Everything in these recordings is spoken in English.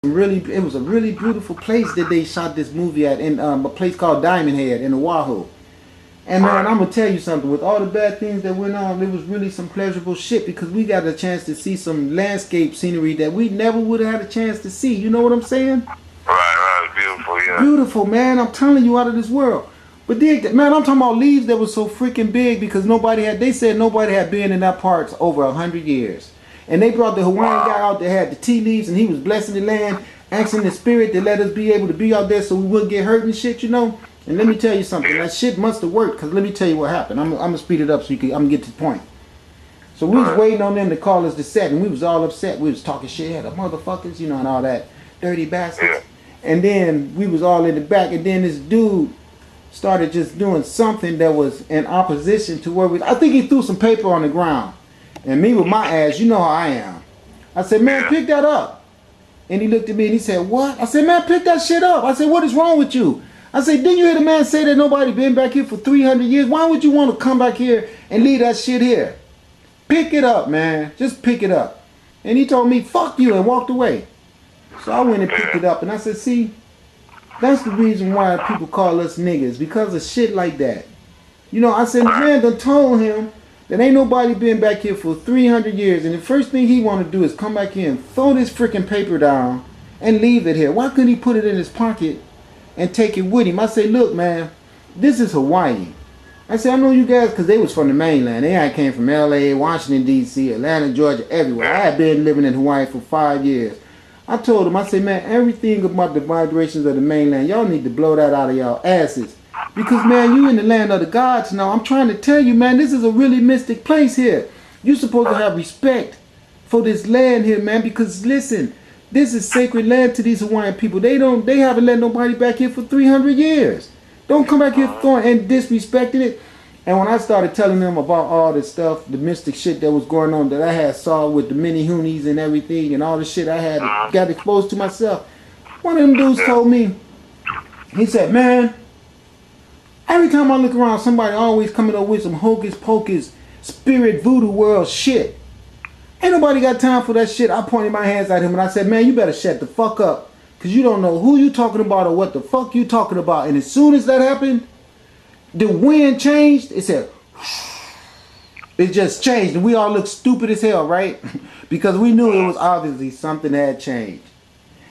it was a really beautiful place that they shot this movie at in a place called Diamond Head in Oahu. And man, I'm gonna tell you something. With all the bad things that went on, it was really some pleasurable shit because we got a chance to see some landscape scenery that we never would have had a chance to see. You know what I'm saying? Right, beautiful, yeah. Beautiful, man. I'm telling you, out of this world. But man, I'm talking about leaves that were so freaking big because they said nobody had been in that part over 100 years. And they brought the Hawaiian guy out that had the tea leaves and he was blessing the land, asking the spirit to let us be able to be out there so we wouldn't get hurt and shit, you know? And let me tell you something, that shit must have worked because let me tell you what happened. I'm going to speed it up so I'm going to get to the point. So we was waiting on them to call us to set and we was all upset. We was talking shit, yeah, the motherfuckers, you know, and all that. Dirty bastards. And then we was all in the back and then this dude started just doing something that was in opposition to where I think he threw some paper on the ground. And me with my ass, you know how I am. I said, man, pick that up. And he looked at me and he said, what? I said, man, pick that shit up. I said, what is wrong with you? I said, didn't you hear the man say that nobody been back here for 300 years? Why would you want to come back here and leave that shit here? Pick it up, man. Just pick it up. And he told me, fuck you, and walked away. So I went and picked it up and I said, see, that's the reason why people call us niggas, because of shit like that. You know, I said, the man done told him that ain't nobody been back here for 300 years, and the first thing he want to do is come back here and throw this freaking paper down and leave it here. Why couldn't he put it in his pocket and take it with him? I say, look, man, this is Hawaii. I said, I know you guys because they was from the mainland. They came from L.A., Washington, D.C., Atlanta, Georgia, everywhere. I had been living in Hawaii for 5 years. I told him, I said, man, everything about the vibrations of the mainland, y'all need to blow that out of y'all asses. Because, man, you in the land of the gods now. I'm trying to tell you, man, this is a really mystic place here. You're supposed to have respect for this land here, man, because, listen, this is sacred land to these Hawaiian people. They haven't let nobody back here for 300 years. Don't come back here throwing and disrespecting it. And when I started telling them about all this stuff, the mystic shit that was going on that I had saw with the mini hoonies and everything and all the shit I had got exposed to myself, one of them dudes told me, he said, man, every time I look around, somebody always coming up with some hocus pocus, spirit voodoo world shit. Ain't nobody got time for that shit. I pointed my hands at him and I said, man, you better shut the fuck up. Because you don't know who you talking about or what the fuck you talking about. And as soon as that happened, the wind changed. It said, it just changed. And we all looked stupid as hell, right? Because we knew it was obviously something that had changed.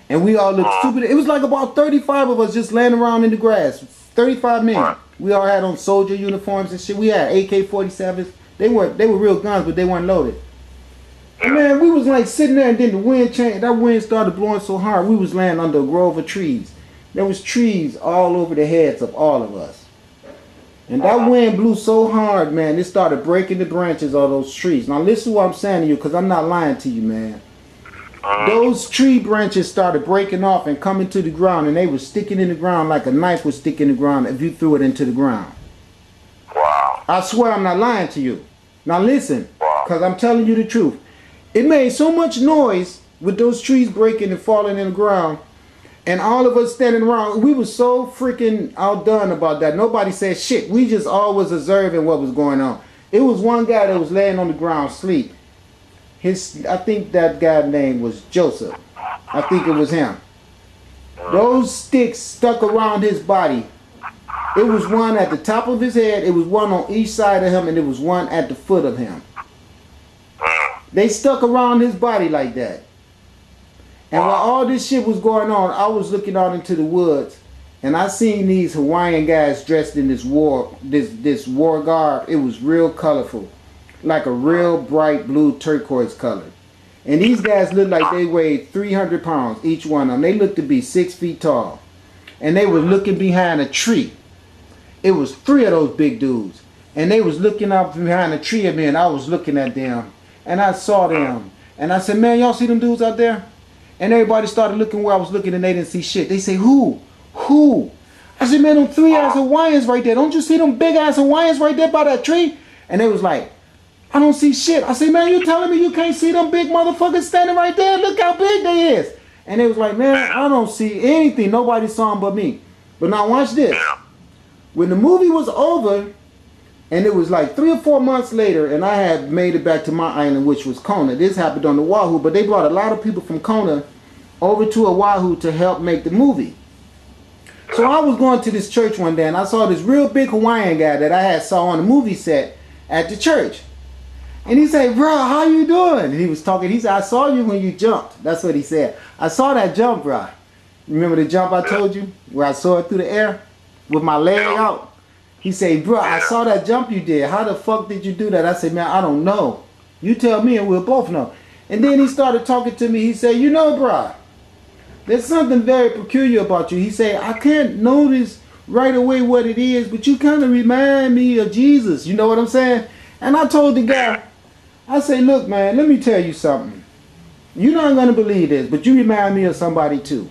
And we all looked stupid. It was like about 35 of us just laying around in the grass. 35 men. We all had on soldier uniforms and shit. We had AK-47s. They were real guns, but they weren't loaded. And man, we was like sitting there and then the wind changed. That wind started blowing so hard, we was laying under a grove of trees. There was trees all over the heads of all of us. And that wind blew so hard, man, it started breaking the branches of those trees. Now listen to what I'm saying to you, because I'm not lying to you, man. Those tree branches started breaking off and coming to the ground, and they were sticking in the ground like a knife would stick in the ground if you threw it into the ground. Wow. I swear I'm not lying to you. Now listen, because I'm telling you the truth. It made so much noise with those trees breaking and falling in the ground, and all of us standing around, we were so freaking outdone about that. Nobody said shit. We just all was observing what was going on. It was one guy that was laying on the ground asleep. I think that guy's name was Joseph. I think it was him. Those sticks stuck around his body. It was one at the top of his head, it was one on each side of him, and it was one at the foot of him. They stuck around his body like that. And while all this shit was going on, I was looking out into the woods, and I seen these Hawaiian guys dressed in this war garb. It was real colorful, like a real bright blue turquoise color. And these guys looked like they weighed 300 pounds, each one of them. They looked to be 6 feet tall. And they were looking behind a tree. It was 3 of those big dudes. And they was looking out behind a tree at me, and I was looking at them. And I saw them. And I said, man, y'all see them dudes out there? And everybody started looking where I was looking, and they didn't see shit. They say, who? Who? I said, man, them 3-ass Hawaiians right there. Don't you see them big-ass Hawaiians right there by that tree? And they was like, I don't see shit. I said, man, you telling me you can't see them big motherfuckers standing right there? Look how big they is. And they was like, man, I don't see anything. Nobody saw them but me. But now watch this. When the movie was over, and it was like 3 or 4 months later, and I had made it back to my island, which was Kona. This happened on the Oahu, but they brought a lot of people from Kona over to Oahu to help make the movie. So I was going to this church one day and I saw this real big Hawaiian guy that I had saw on the movie set at the church. And he said, bro, how you doing? And he was talking. He said, I saw you when you jumped. That's what he said. I saw that jump, bro. Remember the jump I told you? Where I saw it through the air with my leg out? He said, bro, I saw that jump you did. How the fuck did you do that? I said, man, I don't know. You tell me and we'll both know. And then he started talking to me. He said, you know, bro, there's something very peculiar about you. He said, I can't notice right away what it is, but you kind of remind me of Jesus. You know what I'm saying? And I told the guy, I say, look, man, let me tell you something. You're not going to believe this, but you remind me of somebody too.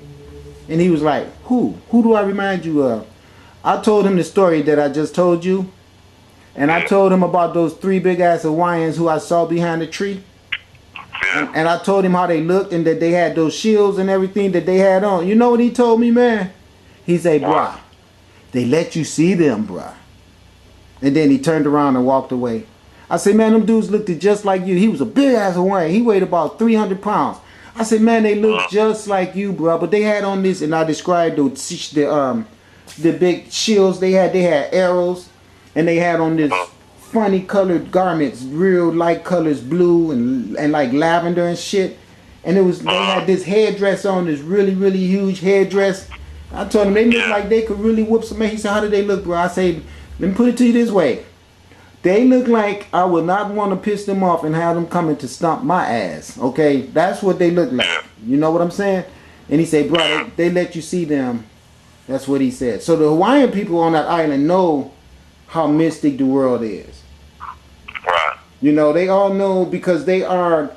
And he was like, who? Who do I remind you of? I told him the story that I just told you. And I told him about those 3 big-ass Hawaiians who I saw behind the tree. And I told him how they looked and that they had those shields and everything that they had on. You know what he told me, man? He said, bruh, they let you see them, bruh. And then he turned around and walked away. I said, man, them dudes looked just like you. He was a big-ass Hawaiian. He weighed about 300 pounds. I said, man, they look just like you, bruh. But they had on this, and I described the big shields they had. They had arrows, and they had on this funny colored garments, real light colors, blue and like lavender and shit. And they had this headdress on, this really, really huge headdress. I told him they looked like they could really whoop some man. He said, how did they look, bro? I said, let me put it to you this way. They look like I would not want to piss them off and have them coming to stomp my ass. Okay? That's what they look like. You know what I'm saying? And he said, bro, they let you see them. That's what he said. So the Hawaiian people on that island know how mystic the world is. Right. You know, they all know because they are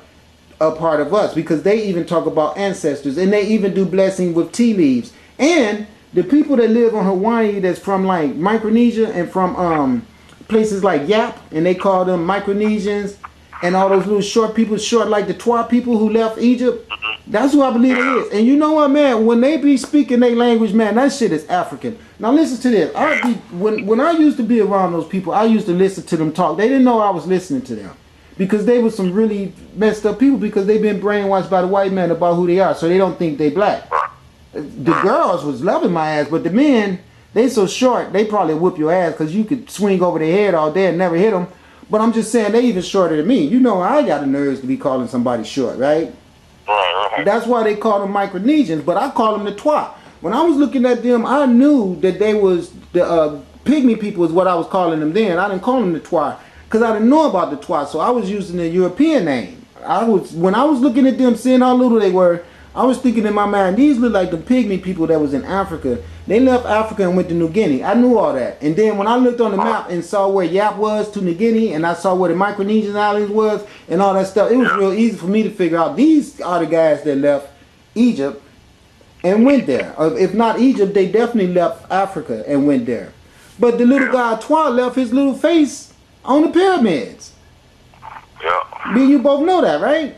a part of us. Because they even talk about ancestors. And they even do blessing with tea leaves. And the people that live on Hawaii that's from like Micronesia and from places like Yap, and they call them Micronesians, and all those little short people, short like the Twa people who left Egypt. That's who I believe it is. And you know what, man? When they be speaking their language, man, that shit is African. Now listen to this. When I used to be around those people, I used to listen to them talk. They didn't know I was listening to them because they were some really messed up people because they've been brainwashed by the white man about who they are, so they don't think they black. The girls was loving my ass, but the men, they so short, they probably whoop your ass because you could swing over their head all day and never hit them. But I'm just saying, they even shorter than me. You know, I got the nerves to be calling somebody short, right? That's why they call them Micronesians, but I call them the Twa. When I was looking at them, I knew that they was the pygmy people is what I was calling them then. I didn't call them the Twa because I didn't know about the Twa, so I was using the European name. When I was looking at them, seeing how little they were, I was thinking in my mind, these look like the pygmy people that was in Africa. They left Africa and went to New Guinea. I knew all that. And then when I looked on the map and saw where Yap was to New Guinea, and I saw where the Micronesian islands was and all that stuff, it was real easy for me to figure out these are the guys that left Egypt and went there. Or if not Egypt, they definitely left Africa and went there. But the little guy Twa left his little face on the pyramids. Yeah. Me and you both know that, right?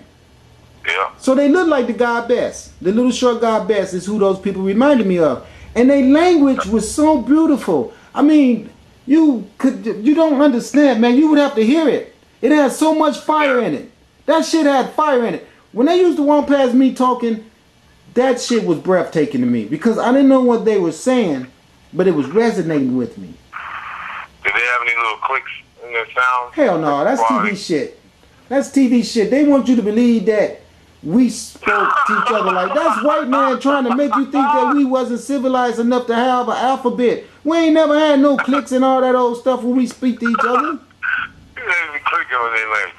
Yeah. So they look like the God Best. The little short God Best is who those people reminded me of. And their language was so beautiful. I mean, you don't understand, man. You would have to hear it. It has so much fire in it. That shit had fire in it. When they used to walk past me talking, that shit was breathtaking to me because I didn't know what they were saying, but it was resonating with me. Did they have any little clicks in their sound? Hell no, that's TV shit. That's TV shit. They want you to believe that we spoke to each other like that's white man trying to make you think that we wasn't civilized enough to have an alphabet. We ain't never had no clicks and all that old stuff when we speak to each other. They be clicking when they like.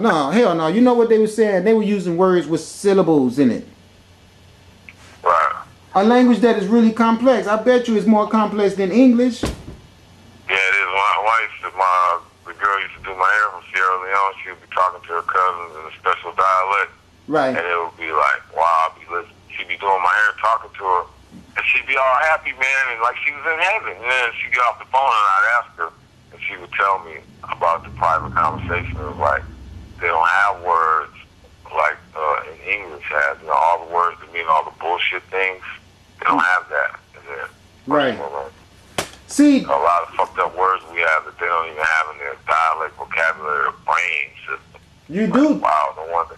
No, hell no. You know what they were saying? They were using words with syllables in it. Right. A language that is really complex. I bet you it's more complex than English. Yeah, it is. The girl used to do my hair from Sierra Leone. She would be talking to her cousins in a special dialect. Right. And it would be like, wow, she'd be doing my hair, talking to her. And she'd be all happy, man, and like she was in heaven. And then she'd get off the phone and I'd ask her, and she would tell me about the private conversation. It was like, they don't have words like in English has. You know, all the words that mean all the bullshit things. They don't have that in there. Right. See, a lot of fucked up words we have that they don't even have in their dialect, vocabulary, or brain system. You do. Wow, no wonder.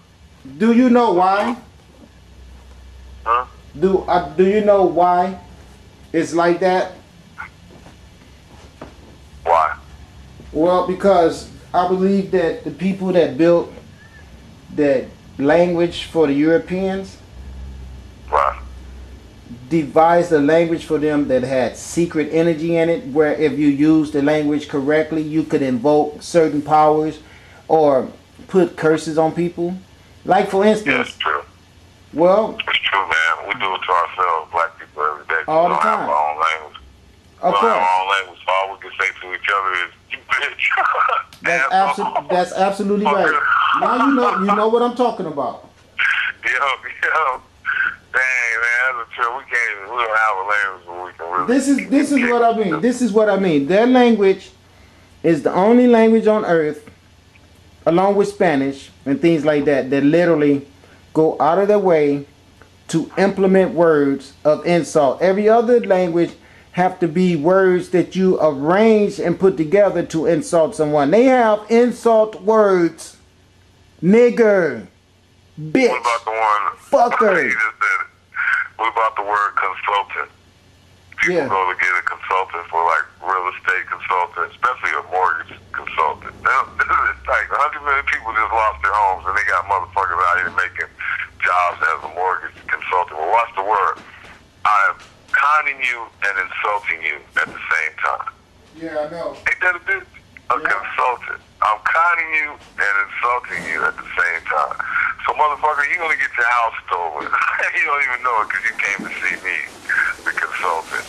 Do you know why? Huh? Do you know why it's like that? Why? Well, because I believe that the people that built that language for the Europeans Right. devised a language for them that had secret energy in it, where if you used the language correctly, you could invoke certain powers or put curses on people. Like, for Yeah, instance, it's true. well, It's true, man. We do it to ourselves, black people, every day. All We the don't have time. our own language. We of don't have course, our own language, so all we can say to each other is, you bitch. that's absolutely right. Now you know what I'm talking about. Yo. Dang, man, that's true. We don't have a language where we can really... This is what I mean. This is what I mean. Their language is the only language on earth, along with Spanish and things like that, that literally go out of their way to implement words of insult. Every other language have to be words that you arrange and put together to insult someone. They have insult words. Nigger. Bitch. What about the one... Fucker. You just said it. What about the word consultant? People go to get a consultant for like real estate consultant, especially a mortgage consultant. It's like 100 million people just lost their homes and they got motherfuckers out here making jobs as a mortgage consultant. Well, watch the word. I'm conning you and insulting you at the same time. Yeah, I know. Ain't that a bitch? A consultant. I'm conning you and insulting you at the same time. So, motherfucker, you're going to get your house stolen. You don't even know it because you came to see me, the consultant.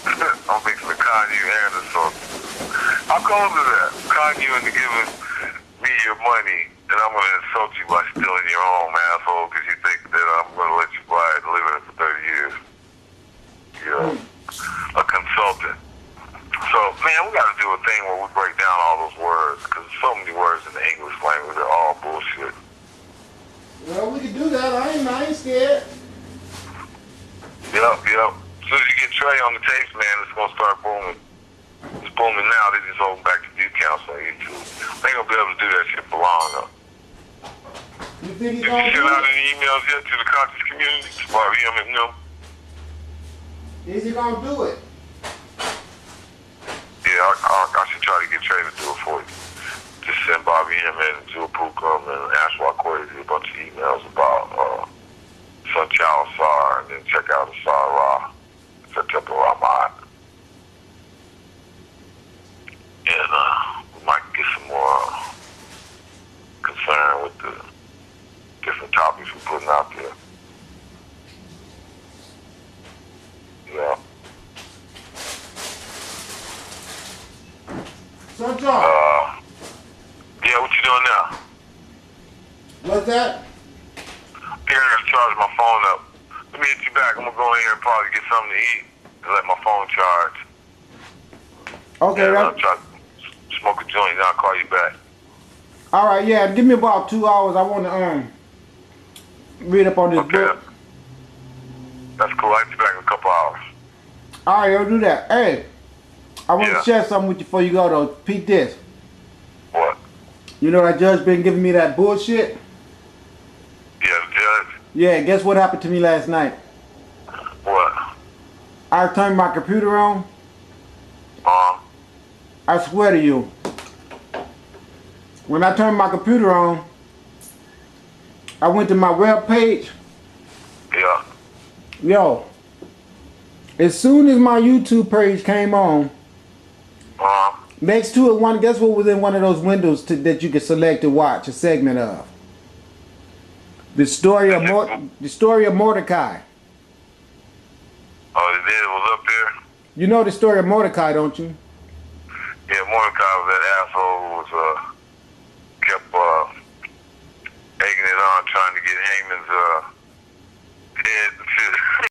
I'm fixing to con you and insult you. How close is that? Con you into giving me your money, and I'm going to insult you by stealing your home, asshole, because you think that I'm going to let you buy it and live in it for 30 years. You know, a consultant. So, man, we got to do a thing where we break down all those words, because there's so many words in the English language that are all bullshit. Well, we can do that. I ain't scared. Yep. As soon as you get Trey on the tapes, man, it's going to start booming. It's booming now. They just opened back the view counts on YouTube. They ain't going to be able to do that shit for long, though. You think he's Did gonna you do send out it? any emails yet to the conscious community? To Bobby and them? Is he gonna do it? Yeah, I should try to get Trey to do it for you. Just send Bobby him and Jewel Pookum and ask why Crazy a bunch of emails about Sunchild Sar, and then check out the Sar Ra. Check out the Rahman. And we might get some more concern with the different topics we're putting out there. Yeah. Sunchild. Yeah, what you doing now? What's that? Here, I gotta charge my phone up. Let me hit you back. I'm gonna go in here and probably get something to eat and let my phone charge. Okay, And I'll right. try to smoke a joint and I'll call you back. All right, yeah. Give me about 2 hours. I want to read up on this book. That's cool. I'll hit you back in a couple hours. All right, I'll do that. Hey, I want Yeah. to share something with you before you go though. Peep this. What? You know that judge been giving me that bullshit? Yeah, the judge? Yeah, guess what happened to me last night? What? I turned my computer on. I swear to you, when I turned my computer on, I went to my web page. Yeah. Yo, as soon as my YouTube page came on, next to it, guess what was in one of those windows that you could select to watch a segment of? The story of Mordecai. Oh, they did? It was up there? You know the story of Mordecai, don't you? Yeah, Mordecai was that asshole who was